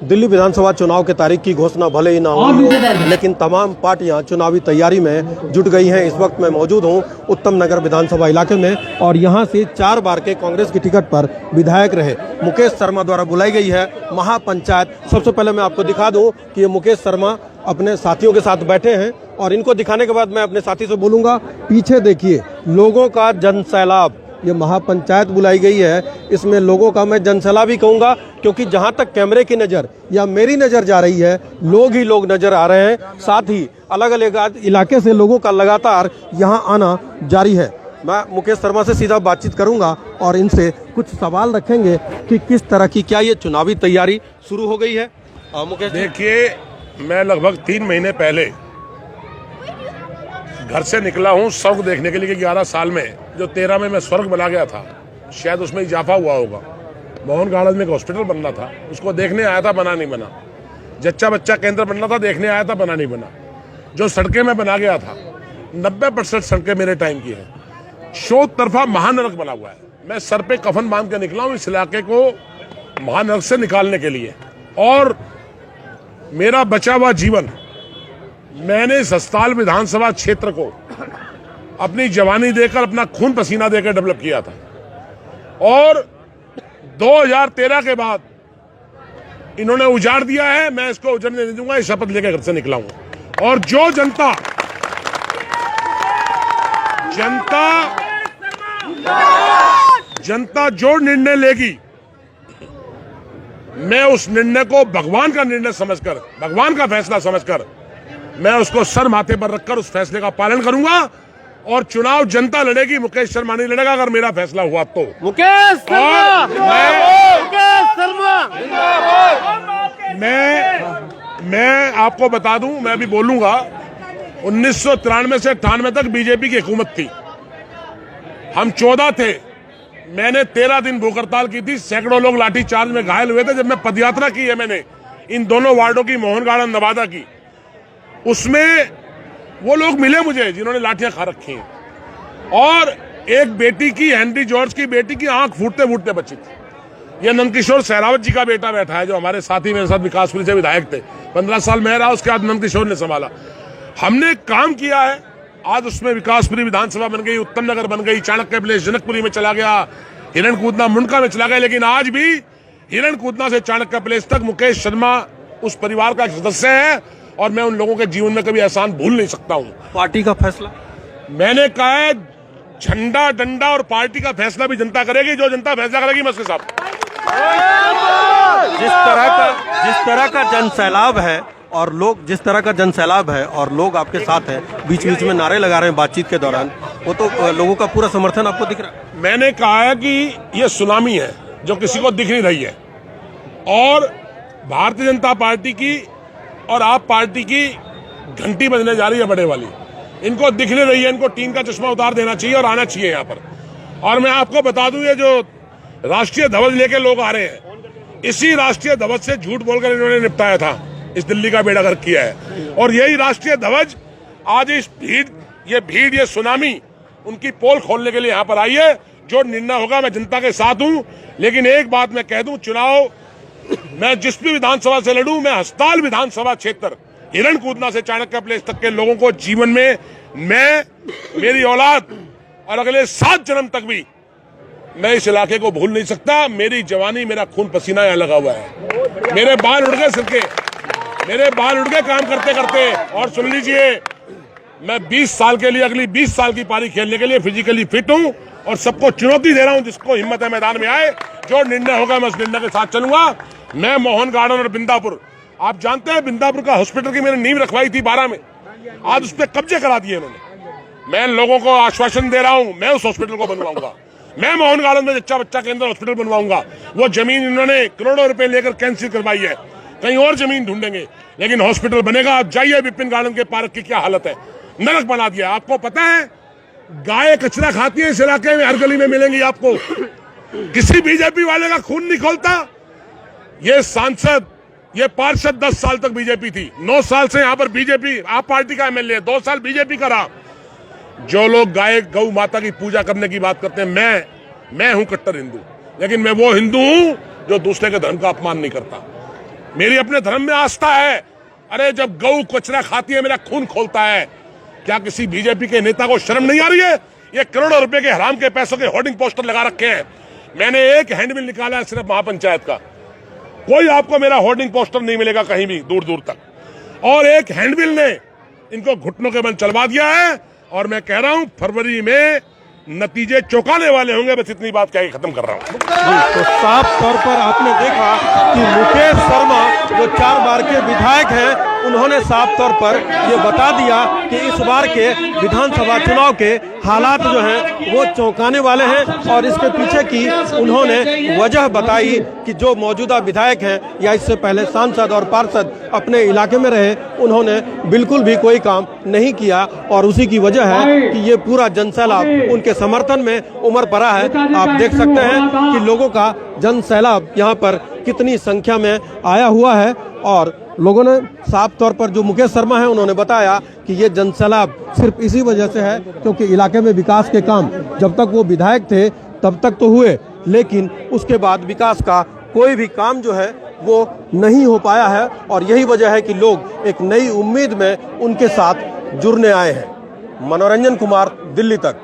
दिल्ली विधानसभा चुनाव के तारीख की घोषणा भले ही ना हो, लेकिन तमाम पार्टियां चुनावी तैयारी में जुट गई हैं। इस वक्त मैं मौजूद हूं उत्तम नगर विधानसभा इलाके में और यहां से 4 बार के कांग्रेस की टिकट पर विधायक रहे मुकेश शर्मा द्वारा बुलाई गई है महापंचायत। सबसे पहले मैं आपको दिखा दूं कि ये मुकेश शर्मा अपने साथियों के साथ बैठे हैं और इनको दिखाने के बाद मैं अपने साथी से बोलूंगा, पीछे देखिए लोगों का जनसैलाब। ये महापंचायत बुलाई गई है, इसमें लोगों का मैं जनसैलाब ही कहूँगा, क्योंकि जहाँ तक कैमरे की नज़र या मेरी नज़र जा रही है लोग ही लोग नज़र आ रहे हैं। साथ ही अलग अलग इलाके से लोगों का लगातार यहाँ आना जारी है। मैं मुकेश शर्मा से सीधा बातचीत करूँगा और इनसे कुछ सवाल रखेंगे कि किस तरह की क्या ये चुनावी तैयारी शुरू हो गई है। मुकेश, देखिए, मैं लगभग 3 महीने पहले घर से निकला हूँ स्वर्ग देखने के लिए कि 11 साल में जो 13 में मैं स्वर्ग बना गया था, शायद उसमें इजाफा हुआ होगा। मोहन गार्डन में एक हॉस्पिटल बनना था, उसको देखने आया था, बना नहीं बना। जच्चा बच्चा केंद्र बनना था, देखने आया था, बना नहीं बना। जो सड़कें मैं बना गया था 90% सड़कें मेरे टाइम की है। 100 तरफा महानरक बना हुआ है। मैं सर पे कफन बांध के निकला हूँ इस इलाके को महानरक से निकालने के लिए। और मेरा बचा हुआ जीवन मैंने इस अस्ताल विधानसभा क्षेत्र को अपनी जवानी देकर, अपना खून पसीना देकर डेवलप किया था। और 2013 के बाद इन्होंने उजाड़ दिया है, मैं इसको उजड़ने नहीं दूंगा। इस शपथ लेकर घर से निकला हूं। और जो जनता जो निर्णय लेगी, मैं उस निर्णय को भगवान का निर्णय समझकर, भगवान का फैसला समझकर मैं उसको सर माथे पर रखकर उस फैसले का पालन करूंगा। और चुनाव जनता लड़ेगी, मुकेश शर्मा नहीं लड़ेगा। अगर मेरा फैसला हुआ तो मुकेश शर्मा, मैं आपको बता दूं, मैं अभी बोलूंगा, 1993 से 98 तक बीजेपी की हुकूमत थी। हम 14 थे। मैंने 13 दिन भूख हड़ताल की थी। सैकड़ों लोग लाठी चार्ज में घायल हुए थे। जब मैं पदयात्रा की है मैंने इन दोनों वार्डों की, मोहन गार्डन, नवादा की, उसमें वो लोग मिले मुझे जिन्होंने लाठियां खा रखी हैं। और एक बेटी की, हेनरी जॉर्ज की बेटी की आंख फूटते फूटते बची थी। ये नंदकिशोर सहरावत जी का बेटा बैठा है, जो हमारे साथी मेरे साथ विकासपुरी से विधायक थे। 15 साल मैं रहा, उसके बाद नंदकिशोर ने संभाला। हमने काम किया है। आज उसमें विकासपुरी विधानसभा बन गई, उत्तम नगर बन गई, चाणक्य प्लेस जनकपुरी में चला गया, हिरण कूदना मुंडका में चला गया। लेकिन आज भी हिरण कूदना से चाणक्य प्लेस तक मुकेश शर्मा उस परिवार का एक सदस्य है। और मैं उन लोगों के जीवन में कभी एहसान भूल नहीं सकता हूं। पार्टी का फैसला मैंने कहा है, झंडा डंडा और पार्टी का फैसला भी जनता करेगी। जो जनता फैसला करेगी मैं उसके साथ। जिस तरह का जनसैलाब है और लोग, जिस तरह का जनसैलाब है और लोग आपके साथ हैं, बीच बीच में नारे लगा रहे हैं बातचीत के दौरान, वो तो लोगों का पूरा समर्थन आपको दिख रहा है। मैंने कहा है कि ये सुनामी है जो किसी को दिख नहीं रही है। और भारतीय जनता पार्टी की और आप पार्टी की घंटी बजने जा रही है बड़े वाली। इनको दिख नहीं रही है, इनको टीन का चश्मा उतार देना चाहिए और आना चाहिए यहाँ पर। और मैं आपको बता दूं, ये जो राष्ट्रीय ध्वज लेके लोग आ रहे हैं, इसी राष्ट्रीय ध्वज से झूठ बोलकर इन्होंने निपटाया था, इस दिल्ली का बेड़ा गर्क किया है। और यही राष्ट्रीय ध्वज आज इस भीड़, ये सुनामी उनकी पोल खोलने के लिए यहाँ पर आई है। जो निर्णय होगा मैं जनता के साथ हूं। लेकिन एक बात मैं कह दूं, चुनाव मैं जिस भी विधानसभा से लड़ूं, मैं अस्ताल विधानसभा क्षेत्र, हिरण कूदना से चाणक्य प्लेस तक के लोगों को जीवन में, मैं, मेरी औलाद और अगले 7 जन्म तक भी मैं इस इलाके को भूल नहीं सकता। मेरी जवानी, मेरा खून पसीना यहाँ लगा हुआ है। मेरे बाल उड़ गए सिर के, मेरे बाल उड़ गए काम करते करते। और सुन लीजिए, मैं 20 साल के लिए, अगली 20 साल की पारी खेलने के लिए फिजिकली फिट हूं। और सबको चुनौती दे रहा हूं, जिसको हिम्मत है मैदान में आए। जो निर्णय होगा मैं उस निर्णय के साथ चलूंगा। मैं मोहन गार्डन और बिंदापुर, आप जानते हैं बिंदापुर का हॉस्पिटल की मैंने नींव रखवाई थी 12 में, आज उस पर कब्जे करा दिए इन्होंने। मैं लोगों को आश्वासन दे रहा हूं, मैं उस हॉस्पिटल को बनवाऊंगा। मैं मोहन गार्डन में जच्चा बच्चा केंद्र हॉस्पिटल बनवाऊंगा। वो जमीन इन्होंने करोड़ों रुपए लेकर कैंसिल करवाई है, कहीं और जमीन ढूंढेंगे, लेकिन हॉस्पिटल बनेगा। आप जाइए, विपिन गार्डन के पार्क की क्या हालत है, नरक बना दिया। आपको पता है, गाय कचरा खाती है इस इलाके में, हर गली में मिलेंगी आपको। किसी बीजेपी वाले का खून नहीं खोलता। ये सांसद, ये पार्षद 10 साल तक बीजेपी थी, 9 साल से यहाँ पर बीजेपी, आप पार्टी का एमएलए, 2 साल बीजेपी का रहा। जो लोग गाय गौ माता की पूजा करने की बात करते हैं, मैं हूं कट्टर हिंदू, लेकिन मैं वो हिंदू हूं जो दूसरे के धर्म का अपमान नहीं करता। मेरी अपने धर्म में आस्था है। अरे जब गऊ कचरा खाती है मेरा खून खोलता है, क्या किसी बीजेपी के नेता को शर्म नहीं आ रही है? ये करोड़ों रुपए के हराम के पैसों के होर्डिंग पोस्टर लगा रखे हैं। मैंने एक हैंडबिल निकाला है सिर्फ महापंचायत का, कोई आपको मेरा होर्डिंग पोस्टर नहीं मिलेगा कहीं भी दूर दूर तक। और एक हैंडबिल ने इनको घुटनों के बल चलवा दिया है। और मैं कह रहा हूं फरवरी में नतीजे चौंकाने वाले होंगे। बस इतनी बात कह के खत्म कर रहा हूं। तो साफ तौर पर आपने देखा कि मुकेश शर्मा जो 4 बार के विधायक हैं, उन्होंने साफ तौर पर ये बता दिया कि इस बार के विधानसभा चुनाव के हालात जो हैं वो चौंकाने वाले हैं। और इसके पीछे की उन्होंने वजह बताई कि जो मौजूदा विधायक हैं या इससे पहले सांसद और पार्षद अपने इलाके में रहे, उन्होंने बिल्कुल भी कोई काम नहीं किया। और उसी की वजह है कि ये पूरा जनसैलाब उनके समर्थन में उमड़ पड़ा है। आप देख सकते हैं कि लोगों का जनसैलाब यहाँ पर कितनी संख्या में आया हुआ है। और लोगों ने साफ तौर पर, जो मुकेश शर्मा है, उन्होंने बताया कि ये जनसैलाब सिर्फ इसी वजह से है क्योंकि इलाके में विकास के काम जब तक वो विधायक थे तब तक तो हुए, लेकिन उसके बाद विकास का कोई भी काम जो है वो नहीं हो पाया है। और यही वजह है कि लोग एक नई उम्मीद में उनके साथ जुड़ने आए हैं। मनोरंजन कुमार, दिल्ली तक।